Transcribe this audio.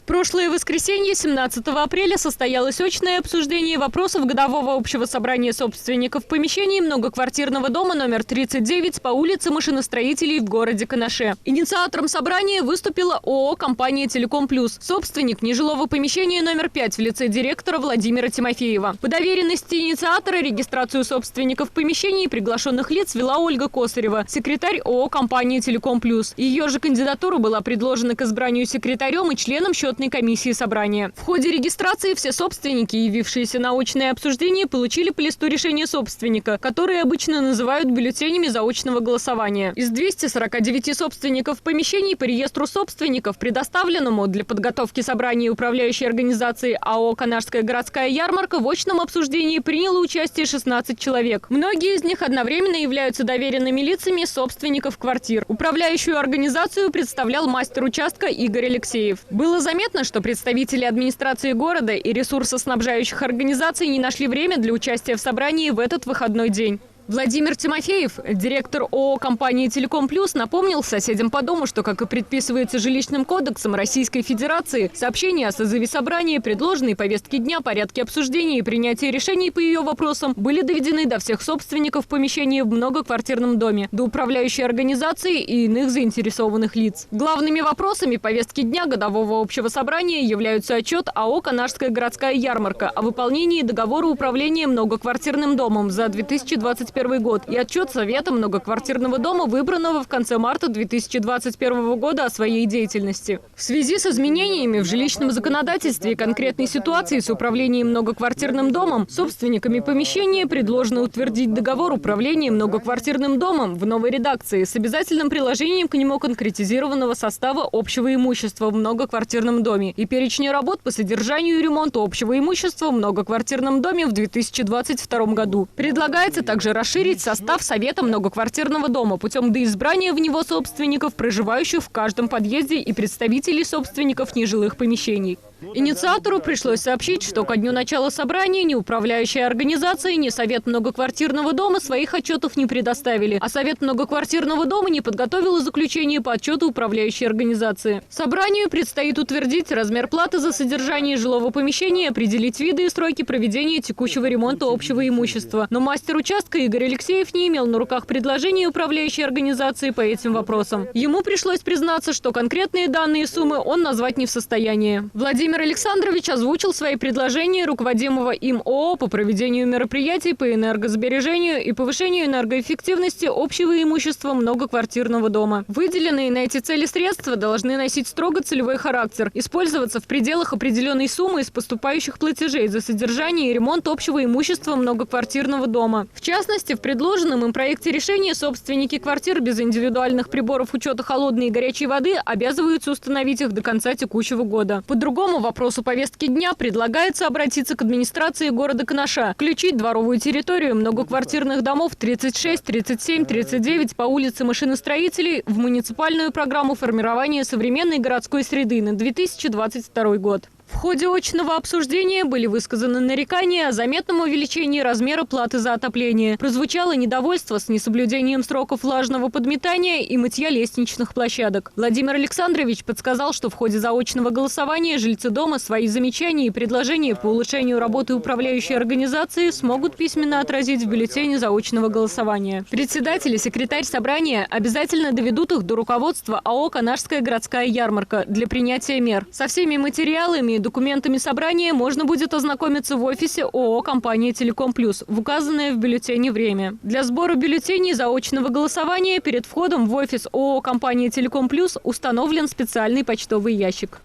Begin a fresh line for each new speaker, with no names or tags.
В прошлое воскресенье, 17 апреля, состоялось очное обсуждение вопросов годового общего собрания собственников помещений многоквартирного дома номер 39 по улице Машиностроителей в городе Канаше. Инициатором собрания выступила ООО «Компания Телеком Плюс», собственник нежилого помещения номер 5 в лице директора Владимира Тимофеева. По доверенности инициатора регистрацию собственников помещений и приглашенных лиц вела Ольга Косарева, секретарь ООО «Компания Телеком Плюс». Ее же кандидатура была предложена к избранию секретарем и членом счетной комиссии собрания. В ходе регистрации все собственники, явившиеся на очное обсуждение, получили по листу решения собственника, которые обычно называют бюллетенями заочного голосования. Из 249 собственников помещений по реестру собственников, предоставленному для подготовки собрания управляющей организации АО «Канашская городская ярмарка», в очном обсуждении приняло участие 16 человек. Многие из них одновременно являются доверенными лицами собственников квартир. Управляющую организацию представлял мастер участка Игорь Алексеев. Было заметно, что представители администрации города и ресурсоснабжающих организаций не нашли время для участия в собрании в этот выходной день. Владимир Тимофеев, директор ООО «Компании Телеком Плюс», напомнил соседям по дому, что, как и предписывается жилищным кодексом Российской Федерации, сообщения о созыве собрания, предложенной повестки дня, порядке обсуждения и принятия решений по ее вопросам были доведены до всех собственников помещений в многоквартирном доме, до управляющей организации и иных заинтересованных лиц. Главными вопросами повестки дня годового общего собрания являются отчет АО «Канашская городская ярмарка» о выполнении договора управления многоквартирным домом за 2021 год и отчет Совета многоквартирного дома, выбранного в конце марта 2021 года, о своей деятельности. В связи с изменениями в жилищном законодательстве и конкретной ситуацией с управлением многоквартирным домом, собственниками помещения предложено утвердить договор управления многоквартирным домом в новой редакции с обязательным приложением к нему конкретизированного состава общего имущества в многоквартирном доме и перечня работ по содержанию и ремонту общего имущества в многоквартирном доме в 2022 году. Предлагается также расширить состав Совета многоквартирного дома путем доизбрания в него собственников, проживающих в каждом подъезде, и представителей собственников нежилых помещений. Инициатору пришлось сообщить, что ко дню начала собрания ни управляющая организация, ни Совет многоквартирного дома своих отчетов не предоставили, а Совет многоквартирного дома не подготовил заключение по отчету управляющей организации. Собранию предстоит утвердить размер платы за содержание жилого помещения, определить виды и сроки проведения текущего ремонта общего имущества. Но мастер участка Игорь Алексеев не имел на руках предложения управляющей организации по этим вопросам. Ему пришлось признаться, что конкретные данные суммы он назвать не в состоянии. Владимир Александрович озвучил свои предложения руководимого им ООО по проведению мероприятий по энергосбережению и повышению энергоэффективности общего имущества многоквартирного дома. Выделенные на эти цели средства должны носить строго целевой характер, использоваться в пределах определенной суммы из поступающих платежей за содержание и ремонт общего имущества многоквартирного дома. В частности, в предложенном им проекте решения собственники квартир без индивидуальных приборов учета холодной и горячей воды обязываются установить их до конца текущего года. По другому вопросу повестки дня предлагается обратиться к администрации города Канаша, включить дворовую территорию многоквартирных домов 36, 37, 39 по улице Машиностроителей в муниципальную программу формирования современной городской среды на 2022 год. В ходе очного обсуждения были высказаны нарекания о заметном увеличении размера платы за отопление. Прозвучало недовольство с несоблюдением сроков влажного подметания и мытья лестничных площадок. Владимир Александрович подсказал, что в ходе заочного голосования жильцы дома свои замечания и предложения по улучшению работы управляющей организации смогут письменно отразить в бюллетене заочного голосования. Председатель и секретарь собрания обязательно доведут их до руководства АО «Канашская городская ярмарка» для принятия мер. Со всеми материалами и документами собрания можно будет ознакомиться в офисе ООО «Компания Телеком Плюс» в указанное в бюллетене время. Для сбора бюллетеней заочного голосования перед входом в офис ООО «Компания Телеком Плюс» установлен специальный почтовый ящик.